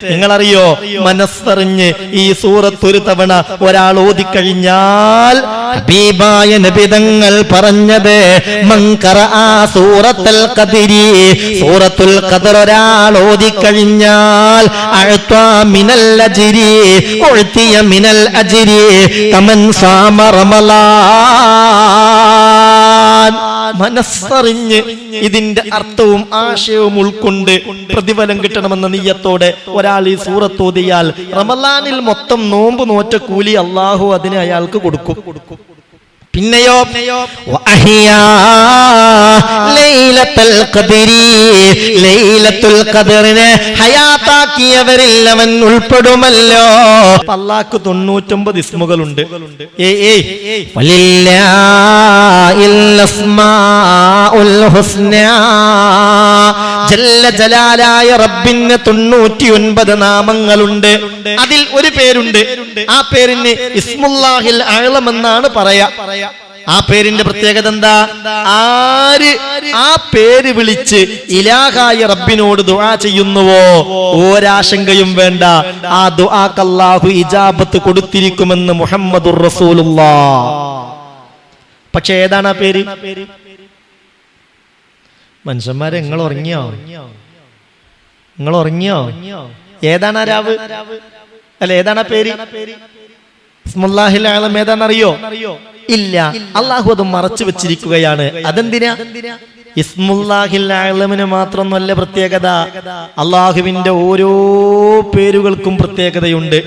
നിങ്ങളറിയോ, മനസ്സറിഞ്ഞ് ഈ സൂറത്ത് ഒരു തവണ ഒരാൾ ഓതിക്കഴിഞ്ഞാൽ ഹബീബായ നബി തങ്ങൾ പറഞ്ഞത്, മൻ ഖറഅ സൂറത്തുൽ ഖദ്രി, സൂറത്തുൽ ഖദ്ർ ഒരാൾ ഓതിക്കഴിഞ്ഞാൽ അഅ്താ മിനൽ അജ്രി, ഉഅ്തിയ മിനൽ അജ്രി കമൻ സാമ റമളാൻ. മനസ്സറിഞ്ഞ് ഇതിന്റെ അർത്ഥവും ആശയവും ഉൾക്കൊണ്ട് പ്രതിഫലം കിട്ടണമെന്ന നിയ്യത്തോടെ ഒരാൾ ഈ സൂറത്ത് ഓതിയാൽ റമളാനിൽ മൊത്തം നോമ്പ് നോറ്റ കൂലി അല്ലാഹു അതിന് അയാൾക്ക് കൊടുക്കും. പിന്നെയോ ലൈലത്തുൽ ഖദ്രി, ലൈലത്തുൽ ഖദ്റിനെ ഹയാത്താക്കിയവരിൽ അവൻ ഉൾപ്പെടുമല്ലോ. അല്ലാഹുക്ക് 99 ഇസ്മുകളുണ്ട്. വലില്ലാഹിൽ അസ്മാഉൽ ഹുസ്നാ, ജല്ല ജലാലായ റബ്ബിന് 99 നാമങ്ങളുണ്ട്. അതിൽ ഒരു പേരുണ്ട്, ആ പേരിന് ഇസ്മുല്ലാഹിൽ അഅ്ലം എന്നാണ് പറയാ. ആ പേരിന്റെ പ്രത്യേകത എന്താ? ആര് ആ പേര് വിളിച്ച് ഇലാഹായ റബ്ബിനോട് ദുആ ചെയ്യുന്നുവോ ഒരാശങ്കയും വേണ്ട, ആ ദുആക്ക് അല്ലാഹു ഇജാബത്ത് കൊടുത്തിരിക്കുമെന്ന് മുഹമ്മദുർ റസൂലുള്ളാഹ്. പക്ഷെ ഏതാണ് ആ പേര്? മനുഷ്യന്മാരെ, നിങ്ങൾ ഉറങ്ങിയോ? നിങ്ങൾ ഉറങ്ങിയോ? ഏതാണ് ആ രാവ്? അല്ല, ഏതാണ് ആ പേര്? ഇസ്മുല്ലാഹിൽ അഅ്ലം ഏതാണെന്നറിയോ? ഇല്ല, അല്ലാഹു അത് മറച്ചു വെച്ചിരിക്കുകയാണ്. അതെന്തിനാ? ഇസ്മുല്ലാഹിൽ അഅ്ലമിന് മാത്രമൊന്നുമല്ല പ്രത്യേകത, അല്ലാഹുവിന്റെ ഓരോ പേരുകൾക്കും പ്രത്യേകതയുണ്ട്.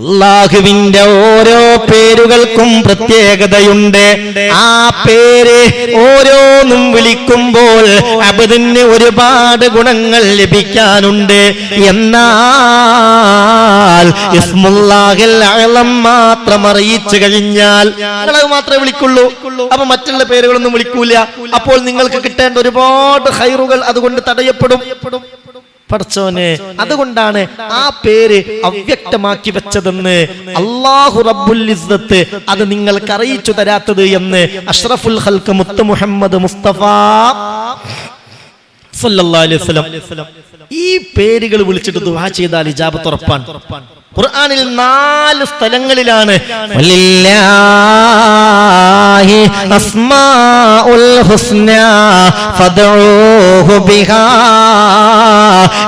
അല്ലാഹുവിന്റെ ഓരോ പേരുകൾക്കും പ്രത്യേകതയുണ്ട്. ആ പേര് ഓരോന്നും വിളിക്കുമ്പോൾ അബ്ദിന് ഒരുപാട് ഗുണങ്ങൾ ലഭിക്കാനുണ്ട്. എന്നാൽ ഇസ്മുല്ലാഹിൽ അഅ്ലം മാത്രം അറിയിച്ചു കഴിഞ്ഞാൽ അത് മാത്രമേ വിളിക്കുള്ളൂ. അപ്പൊ മറ്റുള്ള പേരുകളൊന്നും വിളിക്കൂല. അപ്പോൾ നിങ്ങൾക്ക് കിട്ടേണ്ട ഒരുപാട് ഖൈറുകൾ അതുകൊണ്ട് തടയപ്പെടും. പടച്ചോനെ, അതുകൊണ്ടാണ് ആ പേര് അവ്യക്തമാക്കി വെച്ചതെന്ന് അല്ലാഹു റബ്ബുൽ ഇസ്സത്ത് അത് നിങ്ങൾക്ക് അറിയിച്ചു തരാത്തത് എന്ന് അഷ്റഫുൽ ഖൽഖ് മുത്ത് മുഹമ്മദ് മുസ്തഫ സല്ലല്ലാഹു അലൈഹി വസല്ലം. ഈ പേരുകൾ വിളിച്ചിട്ട് ദുആ ചെയ്താൽ ഇജാബത്ത് ഉറപ്പാണ്. ഖുർആനിൽ 4 സ്ഥലങ്ങളിലാണ് വലില്ലാഹി അസ്മാഉൽ ഹുസ്നാ ഫദ്ഉഹു ബിഹാ,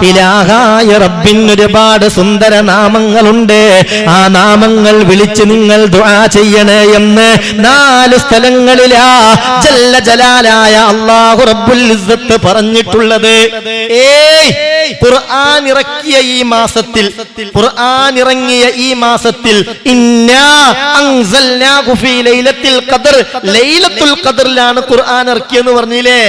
ഇലാഹായ റബ്ബിന് ഒരുപാട് സുന്ദര നാമങ്ങളുണ്ട്, ആ നാമങ്ങൾ വിളിച്ച് നിങ്ങൾ ദുആ ചെയ്യണേ എന്ന് 4 സ്ഥലങ്ങളിലാ ജല്ല ജലാലായ അല്ലാഹു റബ്ബുൽ ഇസ്സത്ത് പറഞ്ഞിട്ടുള്ളത്. ഖുർആൻ ഇറക്കിയ ഈ മാസത്തിൽ, ഖുർആൻ ഇറങ്ങിയ ഈ മാസത്തിൽ ഇന്നാ അൻസൽനാഹു ഫീ ലൈലത്തുൽ ഖദ്ർ, ലൈലത്തുൽ ഖദ്റിലാണ് ഖുർആൻ ഇറക്കിയെന്ന് പറഞ്ഞില്ലേ?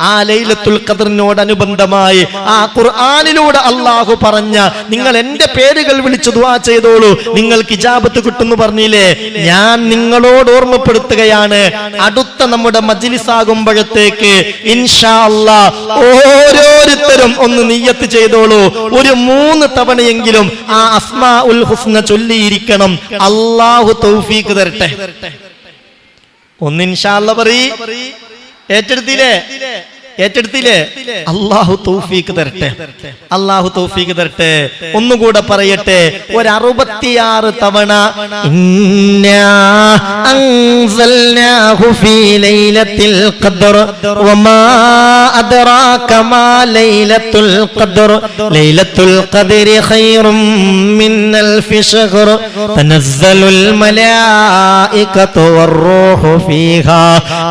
ആ ലൈലത്തുൽ ഖദ്റിനോട് അനുബന്ധമായി ആ ഖുർആനിലൂടെ അല്ലാഹു പറഞ്ഞ, നിങ്ങൾ എന്റെ പേരുകൾ വിളിച്ചു ദുആ ചെയ്തോളൂ നിങ്ങൾക്ക് ഇജാബത്ത് കിട്ടുമെന്ന് പറഞ്ഞില്ലേ? ഞാൻ നിങ്ങളോട് ഓർമ്മപ്പെടുത്തുകയാണ്, അടുത്ത നമ്മുടെ മജ്ലിസ് ആകുമ്പോഴത്തേക്ക് ഇൻഷാ അല്ലാഹ് ഓരോരുത്തരും ഒന്ന് നിയ്യത്ത് ചെയ്തോളൂ. ഒരു 3 തവണയെങ്കിലും ആ അസ്മാഉൽ ഹുസ്ന ചൊല്ലിയിരിക്കണം. അല്ലാഹു തൗഫീഖ് തരട്ടെ. ഒന്ന് ഇൻഷാ അല്ലാഹ് പറയ്. ഏറ്റെടുത്തില്ലേ? അല്ലാഹു തൗഫീഖ് തരട്ടെ, അല്ലാഹു തൗഫീഖ് തരട്ടെ. ഒന്നുകൂടെ പറയട്ടെ, 66 തവണ ഇന്നാ അൻസൽനാഹു ഫീ ലൈലത്തുൽ ഖദ്ർ വമാ അദ്റാക മാ ലൈലത്തുൽ ഖദ്ർ ലൈലത്തുൽ ഖദ്രി ഖൈറും മിൻ അൽഫി ശഹ്ർ തനസ്സലുൽ മലായികതു വർ-റൂഹു ഫീഹാ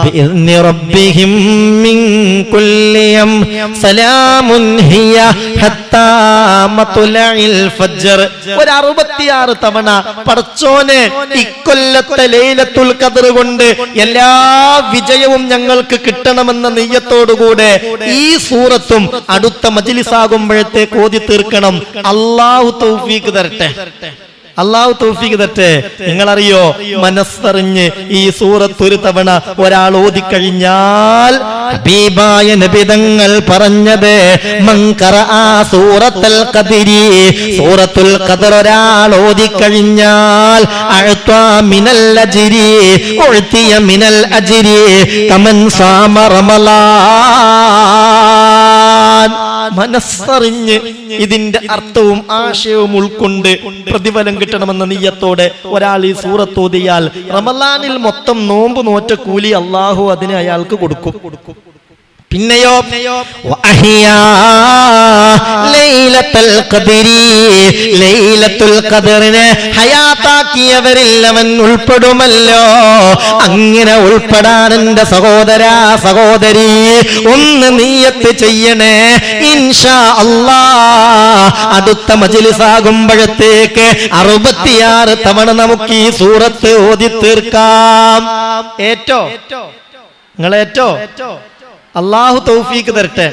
ബിഇذനി റബ്ബിഹിം മിൻ കുല്ലിയം സലാമുൻ ഹിയ ഹത്താ മത്ലഇൽ ഫജ്ർ. 66 തവണ പടച്ചോനെ ഇക്കൊല്ലത്തെ ലൈലത്തുൽ ഖദ്ർ കൊണ്ട് എല്ലാ വിജയവും ഞങ്ങൾക്ക് കിട്ടണമെന്ന നിയ്യത്തോടുകൂടെ ഈ സൂറത്തും അടുത്ത മജ്ലിസ് ആകുമ്പോഴത്തേക്ക് ഓതി തീർക്കണം. അല്ലാഹു തൗഫീഖ് തരട്ടെ, അല്ലാഹു തൗഫീഖ് തരട്ടെ. നിങ്ങളറിയോ, മനസ്സറിഞ്ഞ് ഈ സൂറത്ത് ഒരു തവണ ഒരാൾ ഓതിക്കഴിഞ്ഞാൽ ഹബീബായ നബി തങ്ങൾ പറഞ്ഞത്, മൻ ഖറഅ സൂറത്തുൽ ഖദ്രി, സൂറത്തുൽ ഖദ്ർ ഒരാൾ ഓതിക്കഴിഞ്ഞാൽ അഅ്താ മിനൽ അജ്രി, ഉഅ്തിയ മിനൽ അജ്രി കമൻ സാമ റമളാൻ. മനസ്സറിഞ്ഞ് ഇതിന്റെ അർത്ഥവും ആശയവും ഉൾക്കൊണ്ട് പ്രതിഫലം കിട്ടണമെന്ന നിയ്യത്തോടെ ഒരാൾ ഈ സൂറത്ത് ഓതിയാൽ റമളാനിൽ മൊത്തം നോമ്പ് നോറ്റ കൂലി അള്ളാഹു അതിന് അയാൾക്ക് കൊടുക്കും. പിന്നെയോ ലൈലത്തുൽ ഖദറിനെ ഹയാത്താക്കിയവരിൽ അവൻ ഉൾപ്പെടുമല്ലോ. അങ്ങനെ ഉൾപ്പെടാൻ എന്റെ സഹോദരാ സഹോദരി ഒന്ന് നിയ്യത്ത് ചെയ്യണേ. ഇൻഷാ അല്ലാഹ് അടുത്ത മജ്‌ലിസ് ആകുമ്പോഴത്തേക്ക് 66 തവണ നമുക്ക് ഈ സൂറത്ത് ഓതി തീർക്കാം. നിങ്ങളേറ്റോ അല്ലാഹു തൗഫീഖ് തരട്ടെ.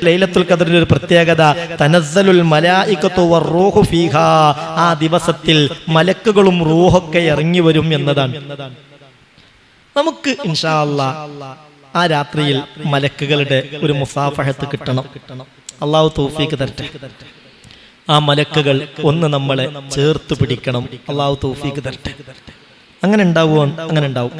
ലൈലത്തുൽ ഖദറിന്റെ ഒരു പ്രത്യേകത തനസ്സലുൽ മലായികത്തു വറൂഹു ഫീഹാ, ആ ദിവസത്തിൽ മലക്കുകളും റൂഹൊക്കെ ഇറങ്ങി വരും എന്നതാണ്. നമുക്ക് ഇൻഷാ അല്ലാഹ് ആ രാത്രിയിൽ മലക്കുകളുടെ ഒരു മുസാഫഹത്ത് കിട്ടണം. അല്ലാഹു തൗഫീഖ് തരട്ടെ. ആ മലക്കുകൾ ഒന്ന് നമ്മളെ ചേർത്ത് പിടിക്കണം. അല്ലാഹു തൗഫീഖ് തരട്ടെ. അങ്ങനെ ഉണ്ടാവുമോ? അങ്ങനെ ഉണ്ടാവും.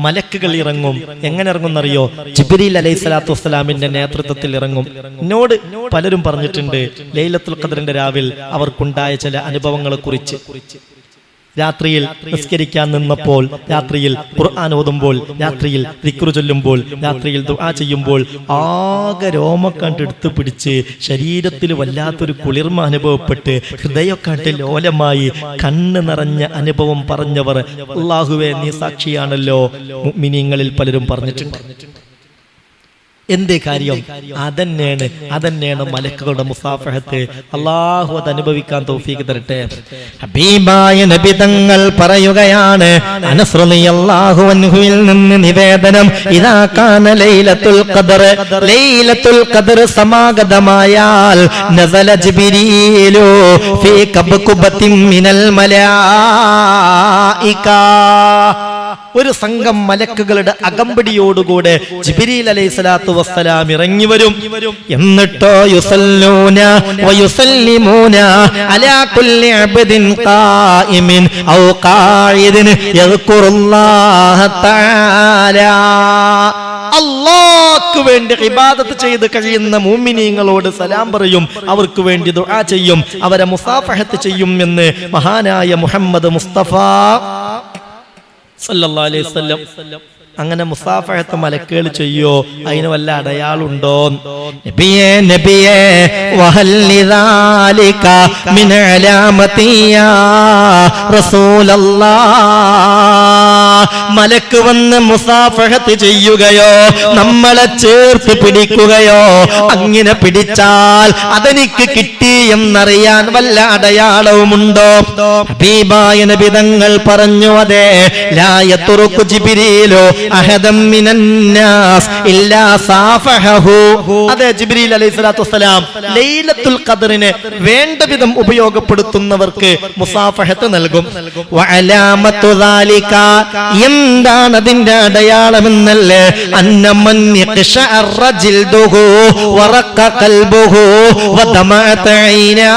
മലക്കുകൾ ഇറങ്ങും. എങ്ങനെ ഇറങ്ങുന്നറിയോ? ജിബ്രീൽ അലൈഹിസ്സലാത്തു വസ്സലാമിന്റെ നേതൃത്വത്തിൽ ഇറങ്ങും. എന്നോട് പലരും പറഞ്ഞിട്ടുണ്ട് ലൈലത്തുൽ ഖദറിന്റെ രാവിൽ അവർക്കുണ്ടായ ചില അനുഭവങ്ങളെ കുറിച്ച്. രാത്രിയിൽ നിസ്കരിക്കാൻ നിന്നപ്പോൾ, രാത്രിയിൽ ഖുർആൻ ഓതുമ്പോൾ, രാത്രിയിൽ ദിക്റ് ചൊല്ലുമ്പോൾ, രാത്രിയിൽ ദുആ ചെയ്യുമ്പോൾ ആകെ രോമക്കണ്ട് എടുത്ത് പിടിച്ച് ശരീരത്തിൽ വല്ലാത്തൊരു കുളിർമ അനുഭവപ്പെട്ട് ഹൃദയമൊക്കെ ലോലമായി കണ്ണ് നിറഞ്ഞ അനുഭവം പറഞ്ഞവർ അല്ലാഹുവേ നീ സാക്ഷിയാണല്ലോ മുഅ്മിനീങ്ങളിൽ പലരും പറഞ്ഞിട്ടുണ്ട്. എന്തേ കാര്യം? അതന്നെയാണ് മലക്കുകളുടെ മുസാഫഹത്ത്. അല്ലാഹു അത് അനുഭവിക്കാൻ തൗഫീഖ് തരട്ടെ. ഹബീബായ നബി തങ്ങൾ പറയുകയാണ്, അനസ് റളിയല്ലാഹു അൻഹുവിൽ നിന്ന് നിവേദനം, ഇദാ കാന ലൈലത്തുൽ ഖദർ സമാഗതമായാൽ നസല ജിബ്രീലു ഫീ കബ്കുബത്തിൻ മിനൽ മലായിക, ഒരു സംഘം മലക്കുകളുടെ അകമ്പടിയോടുകൂടെ ജിബ്രീൽ അലൈഹിസ്സലാത്തു വസ്സലാം ഇറങ്ങി വരും. എന്നിട്ടോ യുസല്ലൂന വയുസല്ലിമൂന അലാ കുല്ലി അബ്ദിൻ ഖായിമിൻ ഔ ഖായിദിൻ യദ്കുറുല്ലാഹ തആല, അല്ലാഹുവിന് വേണ്ടി ഇബാദത്ത് ചെയ്ത് കഴിയുന്ന മുഅ്മിനീങ്ങളോട് സലാം പറയും, അവർക്ക് വേണ്ടി ദുആ ചെയ്യും, അവരെ മുസാഫഹത്ത് ചെയ്യും എന്ന് മഹാനായ മുഹമ്മദ് മുസ്തഫ സല്ലല്ലാഹു അലൈഹി വസല്ലം. അങ്ങനെ മുസാഫഹത്ത് മലക്കുകൾ ചെയ്യോ? അതിന് വല്ല അടയാളുണ്ടോ? നബിയേ നബിയേ വഹൽ ലിദാലിക മിൻ അലാമതി യാ റസൂലല്ലാഹ്, മലക്ക് വന്ന് മുസാഫഹത്ത് ചെയ്യുകയോ നമ്മളെ ചേർത്ത് പിടിക്കുകയോ, അങ്ങനെ പിടിച്ചാൽ അതെനിക്ക് കിട്ടി എന്നറിയാൻ വല്ല അടയാളവുമുണ്ടോ? ഹബീബായ നബി തങ്ങൾ പറഞ്ഞു, അതെ, ലാ യത്റുകു ജിബ്രീലു അഹദം മിനന്നാസ് ഇല്ലാ സാഫഹഹു. അതെ, ജിബ്രീൽ അലൈഹിസ്സലാത്തു വസ്സലാം ലൈലത്തുൽ ഖദറിനെ വേണ്ട വിധം ഉപയോഗപ്പെടുത്തുന്നവർക്ക് മുസാഫഹത്ത് നൽകും. വഅലാമത്തു ദാലിക, എന്താണ് അതിന്റെ അടയാളമെന്നല്ലേ? അന്നമൻ യഖ്ശഅറ ജിൽദുഹു വറഖ ഖൽബുഹു വദമഅത ഐനാ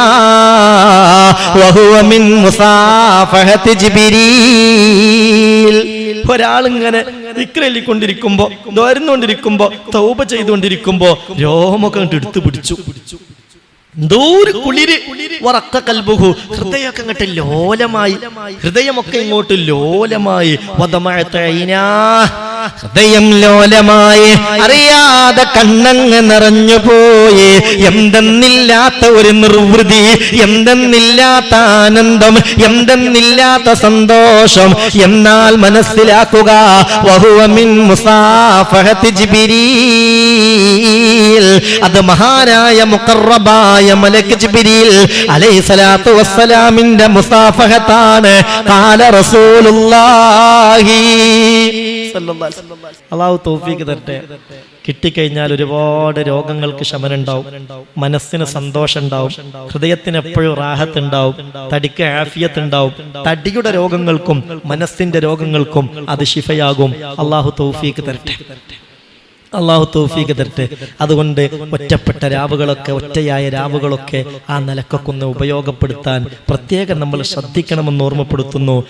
വഹുവ മിൻ മുസാഫഹത്തി ജിബ്രീൽ. ഒരാളിങ്ങനെ ദിക്റെല്ലിക്കൊണ്ടിരിക്കുമ്പോ, ദോരുന്നോണ്ടിരിക്കുമ്പോ, തൗബ ചെയ്തുകൊണ്ടിരിക്കുമ്പോ രോമൊക്കെ എടുത്തു പിടിച്ചു. എന്തോ ഒരു കുളിര്. വറഖ ഖൽബുഹു, ഹൃദയമൊക്കെ ഇങ്ങോട്ട് ലോലമായി, ഹൃദയമൊക്കെ ഇങ്ങോട്ട് ലോലമായി. വദമഅത ഐനാ, ഹൃദയം ലോലമായി, അറിയാതെ കണ്ണങ്ങ് നിറഞ്ഞു പോയി. എന്തെന്നില്ലാത്ത ഒരു നിർവൃതി, എന്തെന്നില്ലാത്ത ആനന്ദം, എന്തെന്നില്ലാത്ത സന്തോഷം. എന്നാൽ മനസ്സിലാക്കുക, വഹുവ മിൻ മുസാഫഹത്തി ജിബ്രീൽ, അത് മഹാനായ മുഖറബായ മലക്ക് ജിബ്രീൽ അലൈഹിസ്സലാത്തു വസ്സലാമിന്റെ മുസാഫഹത്താണ്. ഖാല റസൂലുള്ളാഹി സല്ലല്ലാഹു അലൈഹി വസല്ലം. അല്ലാഹു തൗഫീഖ് തരട്ടെ. കിട്ടിക്കഴിഞ്ഞാൽ ഒരുപാട് രോഗങ്ങൾക്ക് ശമനം ഉണ്ടാവും, മനസ്സിന് സന്തോഷം ഉണ്ടാവും, ഹൃദയത്തിന് എപ്പോഴും റാഹത്ത് ഉണ്ടാവും, തടിക്ക് ആഫിയത്ത് ഉണ്ടാവും. തടിയുടെ രോഗങ്ങൾക്കും മനസ്സിന്റെ രോഗങ്ങൾക്കും അത് ശിഫയാകും. അല്ലാഹു തൗഫീഖ് തരട്ടെ. അല്ലാഹു തൗഫീഖ് തരട്ടെ. അതുകൊണ്ട് ഒറ്റപ്പെട്ട രാവുകളൊക്കെ, ഒറ്റയായ രാവുകളൊക്കെ ആ നിലക്കൊക്കെ ഉപയോഗപ്പെടുത്താൻ പ്രത്യേകം നമ്മൾ ശ്രദ്ധിക്കണമെന്ന് ഓർമ്മപ്പെടുത്തുന്നു.